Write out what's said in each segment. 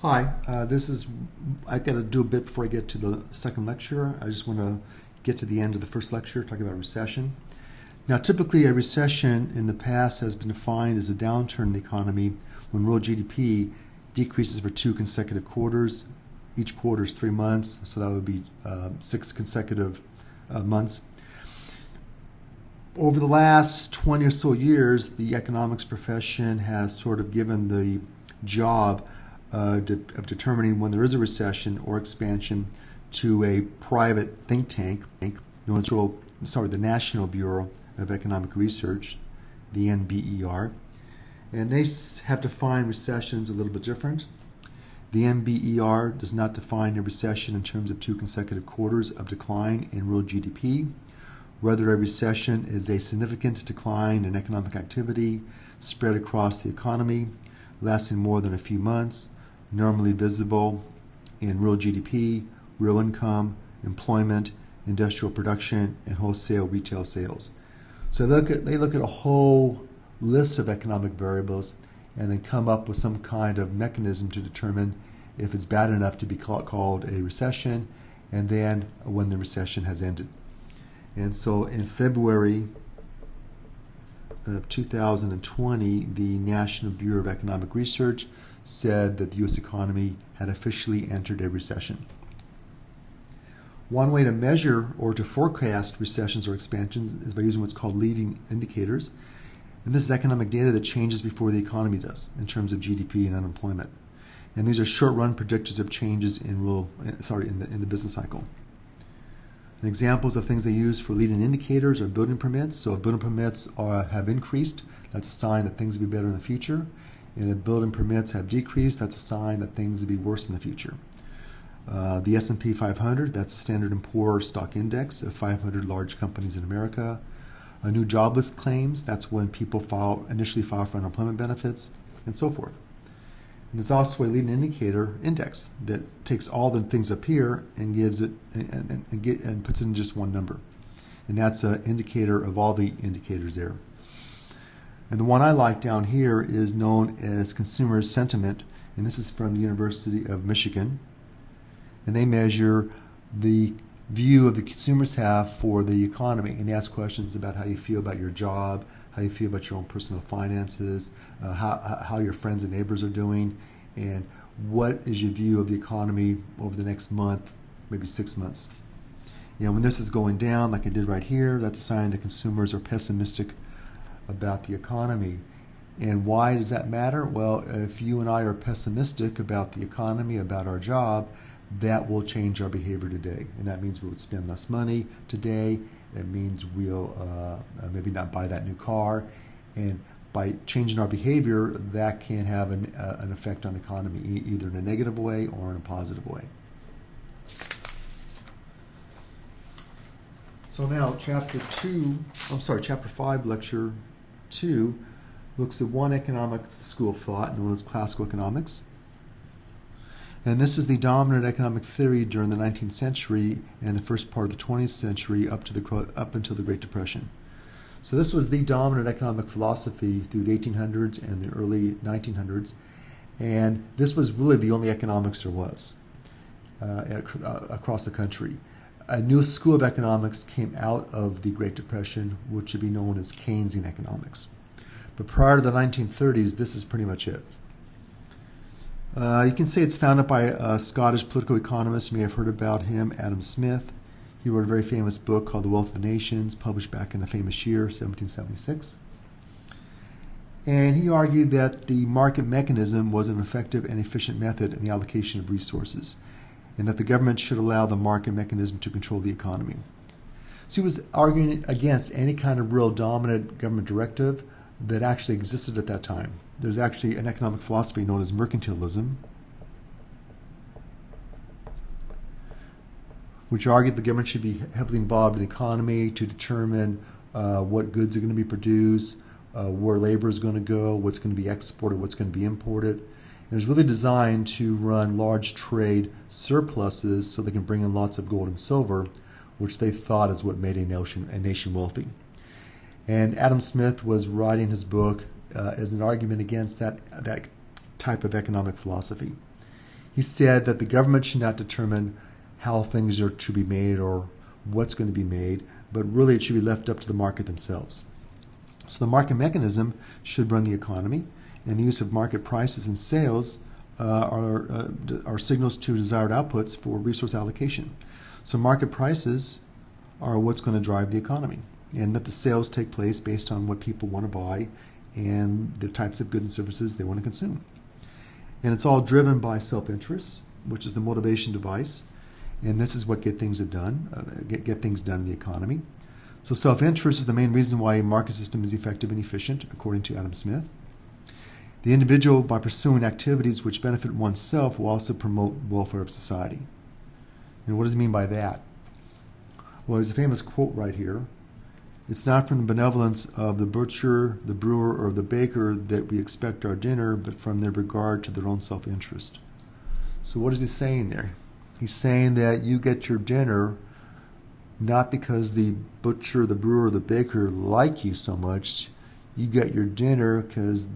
Hi, I got to do a bit before I get to the second lecture. I just want to get to the end of the first lecture, talking about recession. Now, typically a recession in the past has been defined as a downturn in the economy when real GDP decreases for 2 consecutive quarters. Each quarter is 3 months, so that would be 6 consecutive months. Over the last 20 or so years, the economics profession has sort of given the job of determining when there is a recession or expansion to a private think tank known as the National Bureau of Economic Research, the NBER. And they have defined recessions a little bit different. The NBER does not define a recession in terms of 2 consecutive quarters of decline in real GDP. Rather, a recession is a significant decline in economic activity spread across the economy, lasting more than a few months, normally visible in real GDP, real income, employment, industrial production, and wholesale retail sales. So they look at a whole list of economic variables and then come up with some kind of mechanism to determine if it's bad enough to be called a recession, and then when the recession has ended. And so in February of 2020, the National Bureau of Economic Research said that the U.S. economy had officially entered a recession. One way to measure or to forecast recessions or expansions is by using what's called leading indicators. And this is economic data that changes before the economy does in terms of GDP and unemployment. And these are short-run predictors of changes in the business cycle. And examples of things they use for leading indicators are building permits. So if building permits have increased, that's a sign that things will be better in the future. And if building permits have decreased, that's a sign that things will be worse in the future. The S&P 500, that's the Standard & Poor's stock index of 500 large companies in America. A new jobless claims, that's when people initially file for unemployment benefits, and so forth. And there's also a leading indicator index that takes all the things up here and gives it and puts it in just one number. And that's an indicator of all the indicators there. And the one I like down here is known as consumer sentiment, and this is from the University of Michigan. And they measure the view of the consumers have for the economy, and they ask questions about how you feel about your job, how you feel about your own personal finances, how your friends and neighbors are doing, and what is your view of the economy over the next month, maybe 6 months. When this is going down, like I did right here, that's a sign that consumers are pessimistic about the economy. And why does that matter? Well, if you and I are pessimistic about the economy, about our job, that will change our behavior today. And that means we'll spend less money today. That means we'll maybe not buy that new car. And by changing our behavior, that can have an effect on the economy, either in a negative way or in a positive way. So now chapter 5, lecture 2, looks at one economic school of thought known as classical economics. And this is the dominant economic theory during the 19th century and the first part of the 20th century up until the Great Depression. So this was the dominant economic philosophy through the 1800s and the early 1900s. And this was really the only economics there was across the country. A new school of economics came out of the Great Depression, which would be known as Keynesian economics. But prior to the 1930s, this is pretty much it. You can say it's founded by a Scottish political economist. You may have heard about him, Adam Smith. He wrote a very famous book called The Wealth of Nations, published back in a famous year, 1776. And he argued that the market mechanism was an effective and efficient method in the allocation of resources, and that the government should allow the market mechanism to control the economy. So he was arguing against any kind of real dominant government directive that actually existed at that time. There's actually an economic philosophy known as mercantilism, which argued the government should be heavily involved in the economy to determine what goods are going to be produced, where labor is going to go, what's going to be exported, what's going to be imported. And it was really designed to run large trade surpluses so they can bring in lots of gold and silver, which they thought is what made a nation wealthy. And Adam Smith was writing his book as an argument against that type of economic philosophy. He said that the government should not determine how things are to be made or what's going to be made, but really it should be left up to the market themselves. So the market mechanism should run the economy, and the use of market prices and sales are signals to desired outputs for resource allocation. So market prices are what's going to drive the economy, and that the sales take place based on what people want to buy and the types of goods and services they want to consume. And it's all driven by self-interest, which is the motivation device, and this is what get things done in the economy. So self-interest is the main reason why a market system is effective and efficient, according to Adam Smith. The individual, by pursuing activities which benefit oneself, will also promote welfare of society. And what does he mean by that? Well, there's a famous quote right here. It's not from the benevolence of the butcher, the brewer, or the baker that we expect our dinner, but from their regard to their own self-interest. So what is he saying there? He's saying that you get your dinner not because the butcher, the brewer, or the baker like you so much. You get your dinner because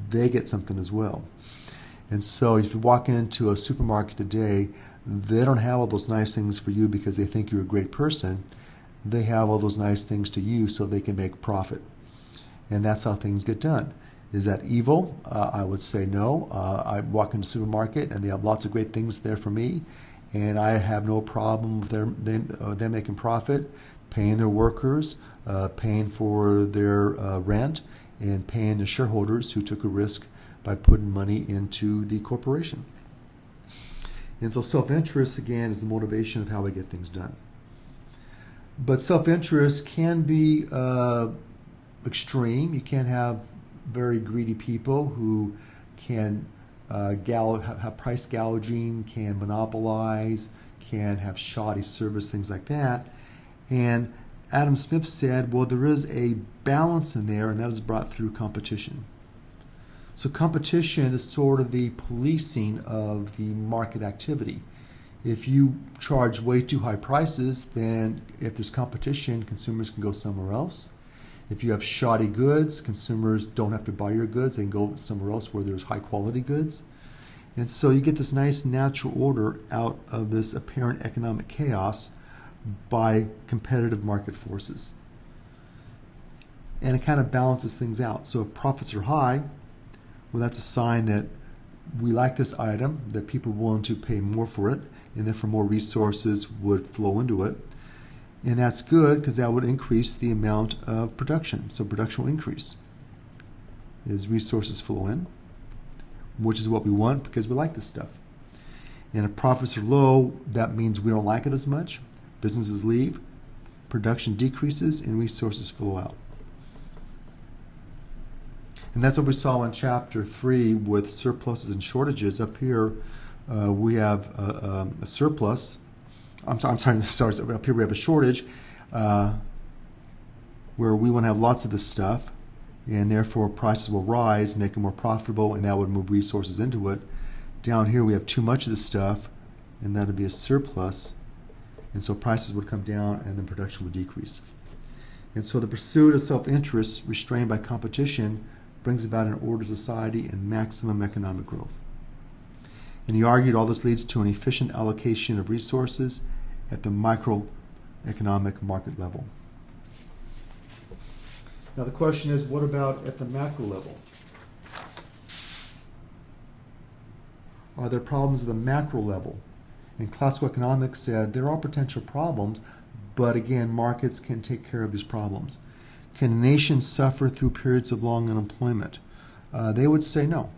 they get something as well. And so if you walk into a supermarket today, they don't have all those nice things for you because they think you're a great person. They have all those nice things to you so they can make profit. And that's how things get done. Is that evil? I would say no. I walk into a supermarket and they have lots of great things there for me, and I have no problem with them making profit, paying their workers, paying for their rent, and paying the shareholders who took a risk by putting money into the corporation. And so self-interest, again, is the motivation of how we get things done. But self-interest can be extreme. You can have very greedy people who can have price gouging, can monopolize, can have shoddy service, things like that. And Adam Smith said, well, there is a balance in there, and that is brought through competition. So competition is sort of the policing of the market activity. If you charge way too high prices, then if there's competition, consumers can go somewhere else. If you have shoddy goods, consumers don't have to buy your goods. They can go somewhere else where there's high quality goods. And so you get this nice natural order out of this apparent economic chaos by competitive market forces. And it kind of balances things out. So if profits are high, well, that's a sign that we like this item, that people are willing to pay more for it, and therefore more resources would flow into it. And that's good because that would increase the amount of production. So production will increase as resources flow in, which is what we want because we like this stuff. And if profits are low, that means we don't like it as much. Businesses leave, production decreases, and resources flow out. And that's what we saw in Chapter 3 with surpluses and shortages. Up here, we have a surplus. Sorry. Up here we have a shortage where we want to have lots of this stuff, and therefore prices will rise, make it more profitable, and that would move resources into it. Down here we have too much of this stuff, and that would be a surplus, and so prices would come down, and then production would decrease. And so the pursuit of self-interest, restrained by competition, brings about an ordered society and maximum economic growth. And he argued all this leads to an efficient allocation of resources at the microeconomic market level. Now the question is, what about at the macro level? Are there problems at the macro level? And classical economics said there are potential problems, but again, markets can take care of these problems. Can a nation suffer through periods of long unemployment? They would say no.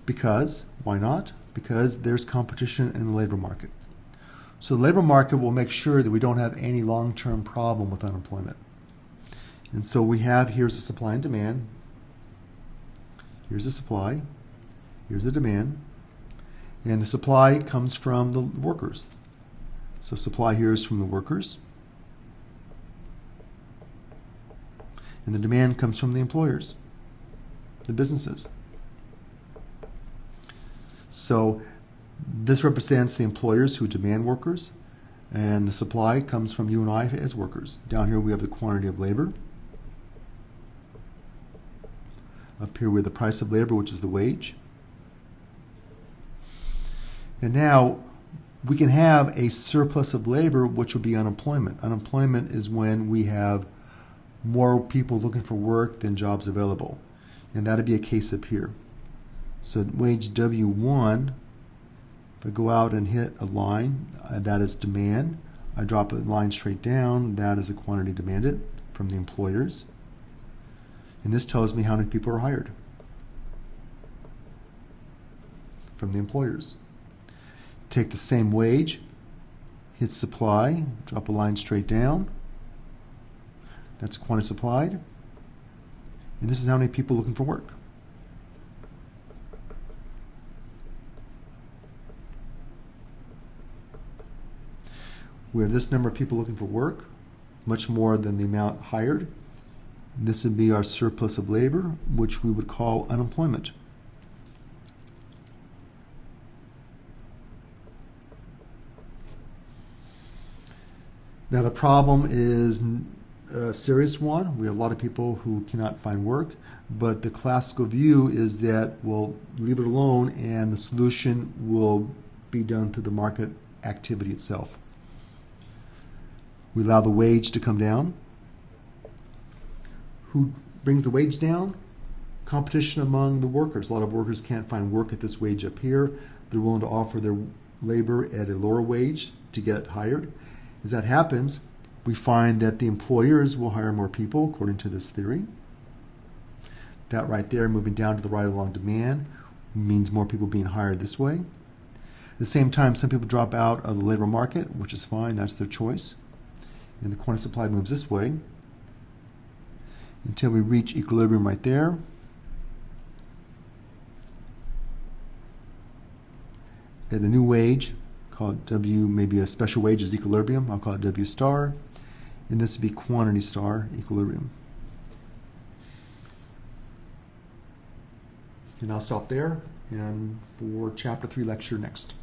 Because, why not? Because there's competition in the labor market. So the labor market will make sure that we don't have any long-term problem with unemployment. And so we have, here's the supply and demand. Here's the supply. Here's the demand. And the supply comes from the workers. So supply here is from the workers. And the demand comes from the employers, the businesses. So this represents the employers who demand workers, and the supply comes from you and I as workers. Down here we have the quantity of labor. Up here we have the price of labor, which is the wage. And now we can have a surplus of labor, which would be unemployment. Unemployment is when we have more people looking for work than jobs available. And that would be a case up here. So wage W1, if I go out and hit a line, that is demand. I drop a line straight down, that is a quantity demanded from the employers. And this tells me how many people are hired from the employers. Take the same wage, hit supply, drop a line straight down. That's quantity supplied. And this is how many people looking for work. We have this number of people looking for work, much more than the amount hired. This would be our surplus of labor, which we would call unemployment. Now the problem is a serious one. We have a lot of people who cannot find work, but the classical view is that we'll leave it alone and the solution will be done through the market activity itself. We allow the wage to come down. Who brings the wage down? Competition among the workers. A lot of workers can't find work at this wage up here. They're willing to offer their labor at a lower wage to get hired. As that happens, we find that the employers will hire more people according to this theory. That right there, moving down to the right along demand, means more people being hired this way. At the same time, some people drop out of the labor market, which is fine, that's their choice. And the quantity supply moves this way until we reach equilibrium right there. At a new wage, call it W, maybe a special wage is equilibrium, I'll call it W star. And this would be quantity star equilibrium. And I'll stop there and for chapter 3 lecture next.